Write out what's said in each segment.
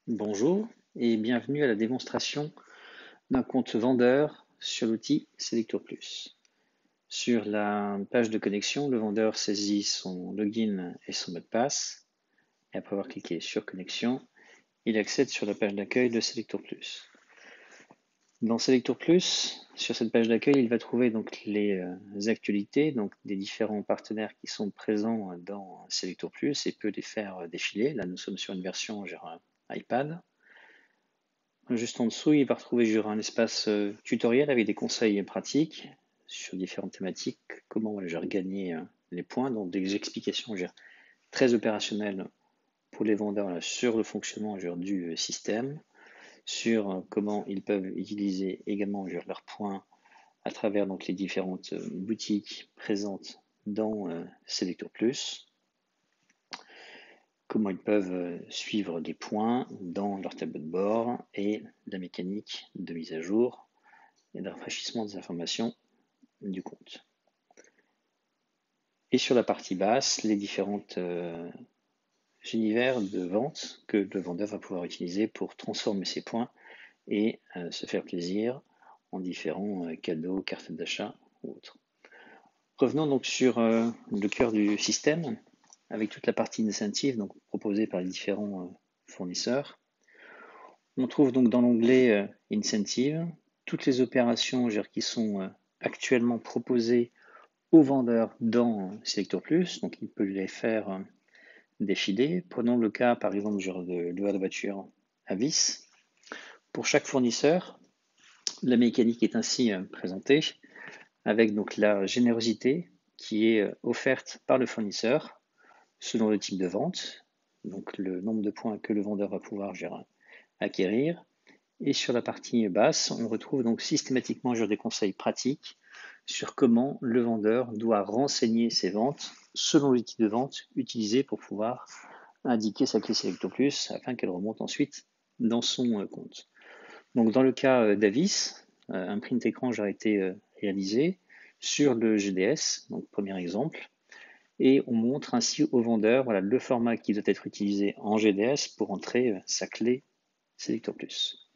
Bonjour et bienvenue à la démonstration d'un compte vendeur sur l'outil Selector Plus. Sur la page de connexion, le vendeur saisit son login et son mot de passe et après avoir cliqué sur connexion, il accède sur la page d'accueil de Selector Plus. Dans Selector Plus, sur cette page d'accueil, il va trouver donc les actualités donc des différents partenaires qui sont présents dans Selector Plus et peut les faire défiler. Là, nous sommes sur une version genre iPad. Juste en dessous, il va retrouver un espace tutoriel avec des conseils pratiques sur différentes thématiques, comment gagner les points, donc des explications très opérationnelles pour les vendeurs sur le fonctionnement du système, sur comment ils peuvent utiliser également leurs points à travers donc les différentes boutiques présentes dans Selector Plus, comment ils peuvent suivre les points dans leur tableau de bord et la mécanique de mise à jour et de rafraîchissement des informations du compte. Et sur la partie basse, les différentes univers de vente que le vendeur va pouvoir utiliser pour transformer ses points et se faire plaisir en différents cadeaux, cartes d'achat ou autres. Revenons donc sur le cœur du système avec toute la partie incentive donc proposée par les différents fournisseurs. On trouve donc dans l'onglet Incentive toutes les opérations qui sont actuellement proposées aux vendeurs dans Selector Plus, donc il peut les faire défiler. Prenons le cas par exemple de loueur de voiture à vis. Pour chaque fournisseur, la mécanique est ainsi présentée avec donc la générosité qui est offerte par le fournisseur selon le type de vente, donc le nombre de points que le vendeur va pouvoir acquérir. Et sur la partie basse, on retrouve donc systématiquement des conseils pratiques sur comment le vendeur doit renseigner ses ventes selon l'outil de vente utilisé pour pouvoir indiquer sa clé Selector Plus afin qu'elle remonte ensuite dans son compte. Donc dans le cas d'Avis, un print écran a été réalisé sur le GDS, donc premier exemple, et on montre ainsi au vendeur le format qui doit être utilisé en GDS pour entrer sa clé Selector Plus.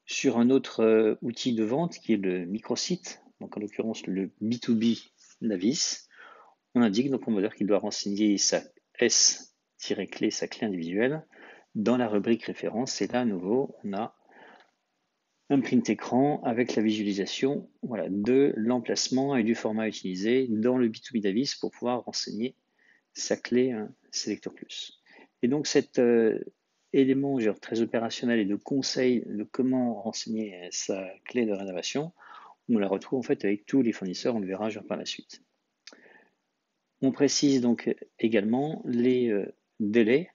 Sur un autre outil de vente qui est le microsite, donc en l'occurrence le B2B d'Avis, on indique donc au vendeur qu'il doit renseigner sa S-clé, sa clé individuelle, dans la rubrique référence. Et là, à nouveau, on a un print écran avec la visualisation de l'emplacement et du format utilisé dans le B2B d'Avis pour pouvoir renseigner sa clé Selector Plus. Et donc cet élément très opérationnel et de conseil de comment renseigner sa clé de réservation, on la retrouve en fait avec tous les fournisseurs, on le verra par la suite. On précise donc également les délais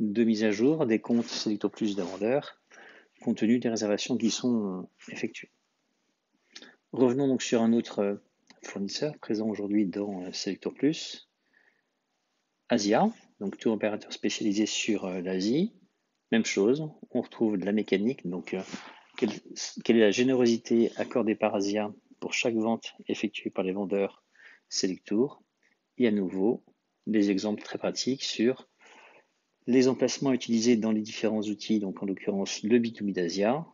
de mise à jour des comptes Selector Plus d'un vendeur, compte tenu des réservations qui sont effectuées. Revenons donc sur un autre fournisseur présent aujourd'hui dans Selector Plus, Asia, donc tour opérateur spécialisé sur l'Asie. Même chose, on retrouve de la mécanique, donc quelle est la générosité accordée par Asia pour chaque vente effectuée par les vendeurs Selectour. Et à nouveau, des exemples très pratiques sur les emplacements utilisés dans les différents outils, donc en l'occurrence le B2B d'Asia,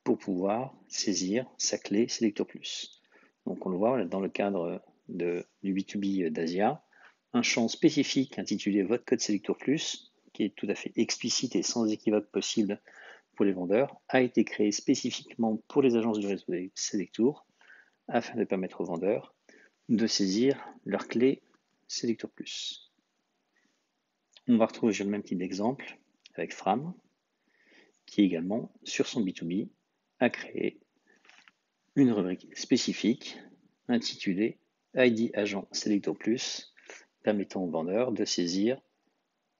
pour pouvoir saisir sa clé Selector Plus. Donc on le voit dans le cadre du B2B d'Asia, un champ spécifique intitulé Votre code Selector Plus, qui est tout à fait explicite et sans équivoque possible pour les vendeurs, a été créé spécifiquement pour les agences de réseau Selectour afin de permettre aux vendeurs de saisir leur clé Selector Plus. On va retrouver le même type d'exemple avec Fram, qui également, sur son B2B, a créé une rubrique spécifique intitulée ID Agent Selector Plus, permettant au vendeur de saisir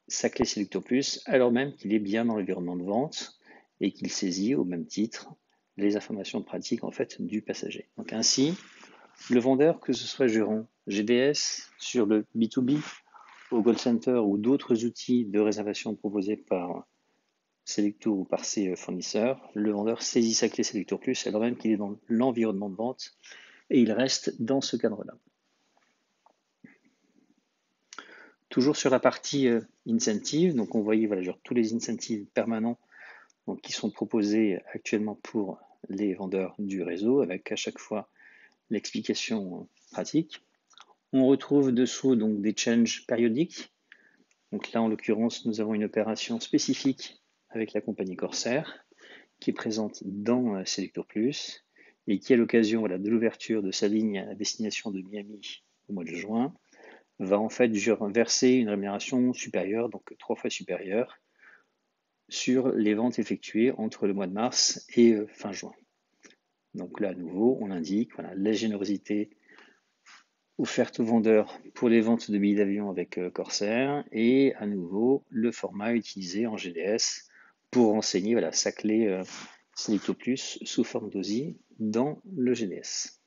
sa clé Selector Plus alors même qu'il est bien dans l'environnement de vente et qu'il saisit au même titre les informations pratiques en fait du passager. Donc ainsi, le vendeur, que ce soit GDS sur le B2B, au Gold Center ou d'autres outils de réservation proposés par Selectour ou par ses fournisseurs, le vendeur saisit sa clé Selector Plus alors même qu'il est dans l'environnement de vente et il reste dans ce cadre-là. Toujours sur la partie incentive, donc on voyait voilà, genre, tous les incentives permanents donc, qui sont proposés actuellement pour les vendeurs du réseau, avec à chaque fois l'explication pratique. On retrouve dessous donc des changes périodiques. Donc là, en l'occurrence, nous avons une opération spécifique avec la compagnie Corsair qui est présente dans Selector Plus et qui, à l'occasion voilà, de l'ouverture de sa ligne à destination de Miami au mois de juin, va en fait verser une rémunération supérieure, donc 3 fois supérieure, sur les ventes effectuées entre le mois de mars et fin juin. Donc là, à nouveau, on indique voilà, la générosité offerte aux vendeurs pour les ventes de billets d'avion avec Corsair et à nouveau le format utilisé en GDS pour renseigner voilà, sa clé Selecto Plus sous forme d'OSI dans le GDS.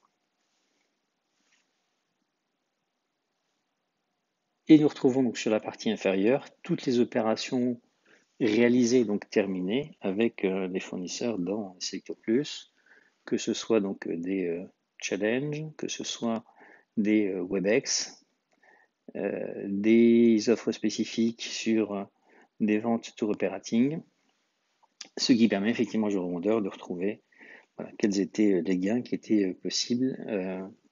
Et nous retrouvons donc sur la partie inférieure toutes les opérations réalisées, donc terminées, avec les fournisseurs dans Selecto Plus, que ce soit donc des challenges, que ce soit des WebEx, des offres spécifiques sur des ventes tour operating, ce qui permet effectivement aux revendeurs de retrouver voilà, quels étaient les gains qui étaient possibles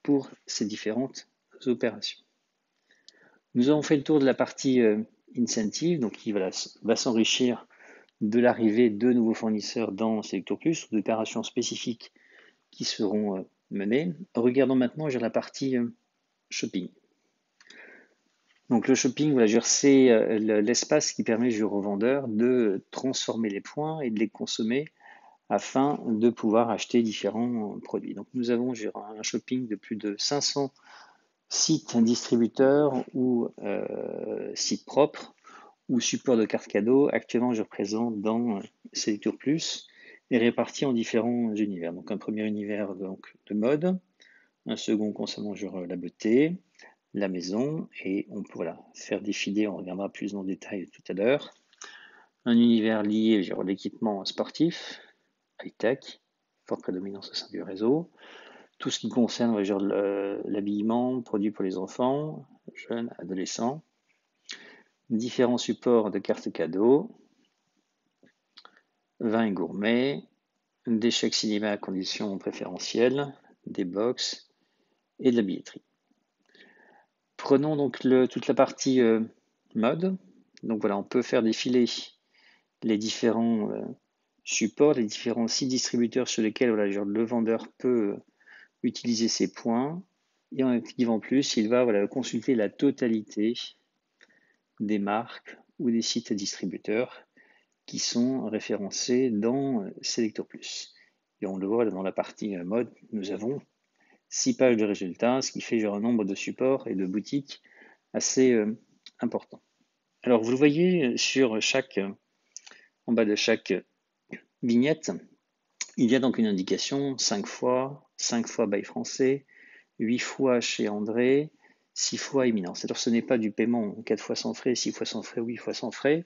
pour ces différentes opérations. Nous avons fait le tour de la partie incentive, donc qui voilà, va s'enrichir de l'arrivée de nouveaux fournisseurs dans Selector Plus ou d'opérations spécifiques qui seront menées. Regardons maintenant la partie shopping. Donc le shopping, voilà, c'est l'espace qui permet aux revendeurs de transformer les points et de les consommer afin de pouvoir acheter différents produits. Donc nous avons un shopping de plus de 500 sites distributeurs ou sites propres ou supports de cartes cadeaux actuellement présents dans Selector Plus et répartis en différents univers. Donc un premier univers donc, de mode, un second concernant la beauté, la maison, et on peut voilà, faire défiler, on regardera plus en détail tout à l'heure, un univers lié à l'équipement sportif, high-tech, forte prédominance au sein du réseau, tout ce qui concerne l'habillement, produits pour les enfants, jeunes, adolescents, différents supports de cartes cadeaux, vin et gourmet, des chèques cinéma à conditions préférentielles, des box et de la billetterie. Prenons donc toute la partie mode. Donc voilà, on peut faire défiler les différents supports, les différents sites distributeurs sur lesquels voilà, le vendeur peut utiliser ses points. Et en activant plus, il va voilà, consulter la totalité des marques ou des sites distributeurs qui sont référencés dans Selector Plus. Et on le voit dans la partie mode, nous avons 6 pages de résultats, ce qui fait un nombre de supports et de boutiques assez important. Alors vous le voyez en bas de chaque vignette, il y a donc une indication 5 fois by français, 8 fois chez André, 6 fois Éminence. Alors ce n'est pas du paiement 4 fois sans frais, 6 fois sans frais, 8 fois sans frais.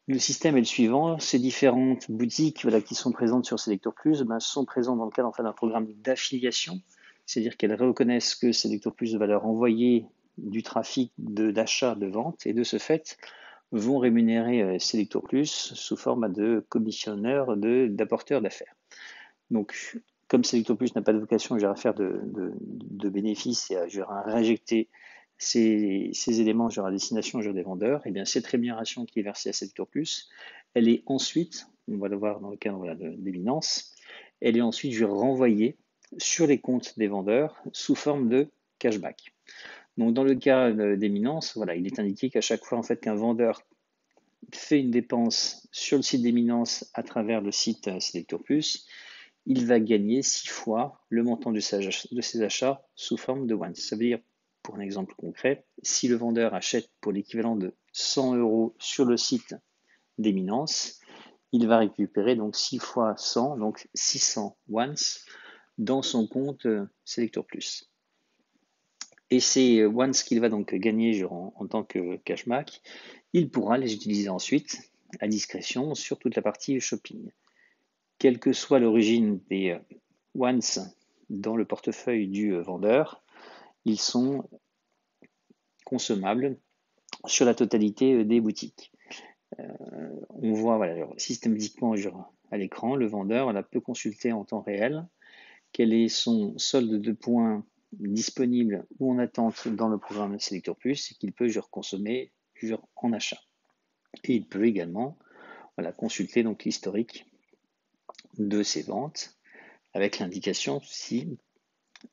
Le système est le suivant, ces différentes boutiques voilà, qui sont présentes sur Selector Plus sont présentes dans le cadre d'un programme d'affiliation, c'est-à-dire qu'elles reconnaissent que Selector Plus va leur envoyer du trafic d'achat, de vente, et de ce fait vont rémunérer Selector Plus sous forme de commissionneurs, d'apporteurs d'affaires. Donc, comme Selector Plus n'a pas de vocation à faire de bénéfices et à réinjecter ces éléments à destination des vendeurs, et bien cette rémunération qui est versée à Selector Plus, elle est ensuite, on va le voir dans le cadre d'Éminence, elle est ensuite renvoyée sur les comptes des vendeurs sous forme de cashback. Donc dans le cas d'Éminence, voilà, il est indiqué qu'à chaque fois en fait qu'un vendeur fait une dépense sur le site d'Éminence à travers le site Selector Plus, il va gagner 6 fois le montant de ses achats sous forme de once. Ça veut dire, pour un exemple concret, si le vendeur achète pour l'équivalent de 100 € sur le site d'Éminence, il va récupérer donc 6 fois 100, donc 600 once dans son compte Selector Plus. Et ces once qu'il va donc gagner en tant que cashback, il pourra les utiliser ensuite à discrétion sur toute la partie shopping. Quelle que soit l'origine des once dans le portefeuille du vendeur, ils sont consommables sur la totalité des boutiques. On voit voilà, systématiquement à l'écran, le vendeur voilà, peut consulter en temps réel quel est son solde de points disponible ou en attente dans le programme Selector Plus et qu'il peut consommer en achat. Et il peut également voilà, consulter donc l'historique de ses ventes avec l'indication si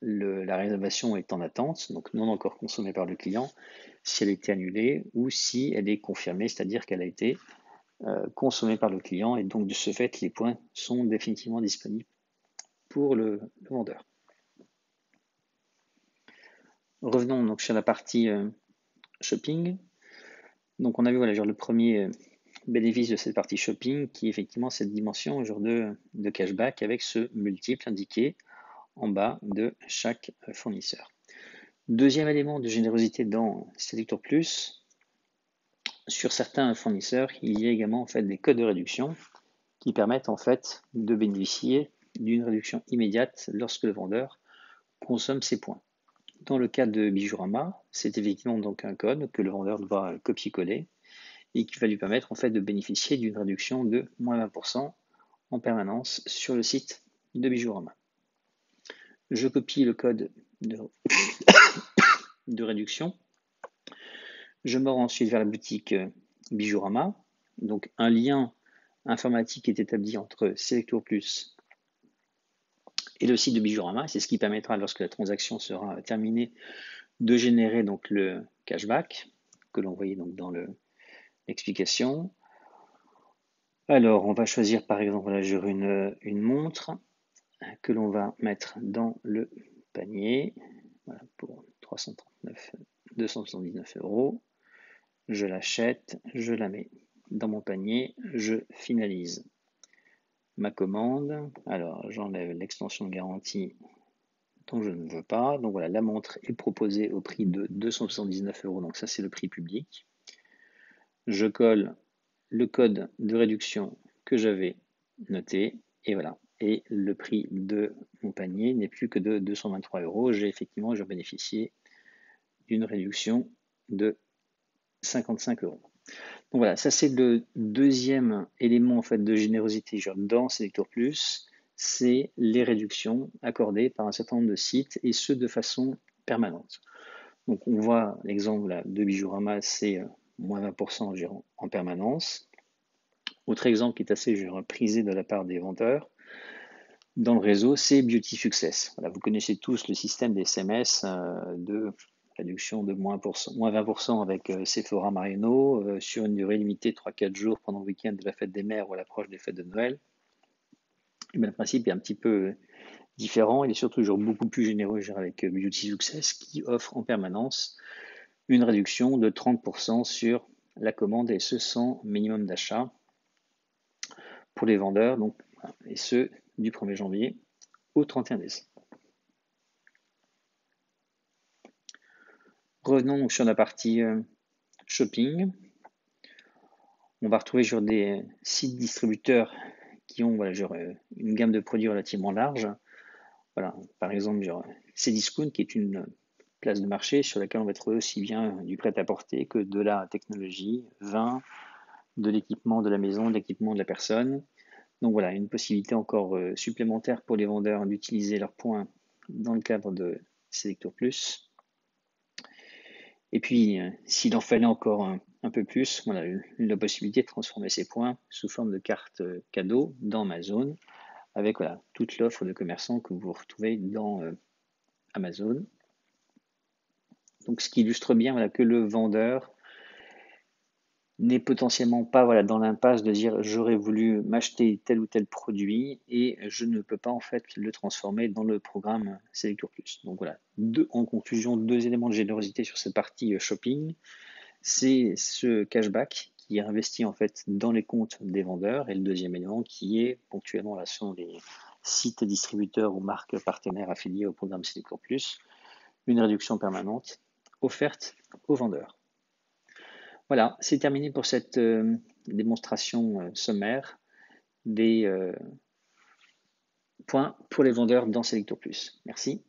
la réservation est en attente, donc non encore consommée par le client, si elle a été annulée ou si elle est confirmée, c'est-à-dire qu'elle a été consommée par le client et donc de ce fait les points sont définitivement disponibles pour le vendeur. Revenons donc sur la partie shopping. Donc on a vu voilà, le premier bénéfice de cette partie shopping qui est effectivement cette dimension de cashback avec ce multiple indiqué en bas de chaque fournisseur. Deuxième élément de générosité dans Selector Plus, sur certains fournisseurs, il y a également en fait des codes de réduction qui permettent en fait de bénéficier d'une réduction immédiate lorsque le vendeur consomme ses points. Dans le cas de Bijourama, c'est effectivement donc un code que le vendeur doit copier-coller et qui va lui permettre en fait de bénéficier d'une réduction de moins 20% en permanence sur le site de Bijourama. Je copie le code de réduction. Je me rends ensuite vers la boutique Bijourama. Donc un lien informatique est établi entre Selector Plus et le site de Bijourama. C'est ce qui permettra, lorsque la transaction sera terminée, de générer donc le cashback que l'on voyait donc dans l'explication. Alors, on va choisir par exemple une montre que l'on va mettre dans le panier voilà, pour 279 €. Je l'achète, je la mets dans mon panier, je finalise ma commande. Alors, j'enlève l'extension de garantie dont je ne veux pas. Donc voilà, la montre est proposée au prix de 279 €. Donc ça, c'est le prix public. Je colle le code de réduction que j'avais noté et voilà. Et le prix de mon panier n'est plus que de 223 €. J'ai bénéficié d'une réduction de 55 €. Donc voilà, ça c'est le deuxième élément en fait de générosité dans Selector Plus, c'est les réductions accordées par un certain nombre de sites et ce de façon permanente. Donc on voit l'exemple de Bijourama, c'est moins 20% en permanence. Autre exemple qui est assez prisé de la part des vendeurs dans le réseau, c'est Beauty Success. Voilà, vous connaissez tous le système des SMS de réduction de moins 20% avec Sephora Marionneau sur une durée limitée de 3-4 jours pendant le week-end de la fête des mères ou à l'approche des fêtes de Noël. Et bien, le principe est un petit peu différent. Il est surtout beaucoup plus généreux avec Beauty Success qui offre en permanence une réduction de 30% sur la commande et ce sans minimum d'achat pour les vendeurs, donc, et ce du 1er janvier au 31 décembre. Revenons donc sur la partie shopping. On va retrouver sur des sites distributeurs qui ont une gamme de produits relativement large. Voilà, par exemple, Cdiscount, qui est une place de marché sur laquelle on va trouver aussi bien du prêt-à-porter que de la technologie, vin, de l'équipement de la maison, de l'équipement de la personne. Donc voilà, une possibilité encore supplémentaire pour les vendeurs d'utiliser leurs points dans le cadre de Selector Plus. Et puis, s'il en fallait encore un peu plus, voilà, la possibilité de transformer ces points sous forme de carte cadeau dans Amazon, avec voilà, toute l'offre de commerçants que vous retrouvez dans Amazon. Donc, ce qui illustre bien voilà, que le vendeur n'est potentiellement pas dans l'impasse de dire j'aurais voulu m'acheter tel ou tel produit et je ne peux pas en fait le transformer dans le programme Selector Plus. Donc voilà, en conclusion, 2 éléments de générosité sur cette partie shopping. C'est ce cashback qui est investi en fait dans les comptes des vendeurs et le deuxième élément qui est ponctuellement là sur les sites distributeurs ou marques partenaires affiliés au programme Selector Plus, une réduction permanente offerte aux vendeurs. Voilà, c'est terminé pour cette démonstration sommaire des points pour les vendeurs dans Selector Plus. Merci.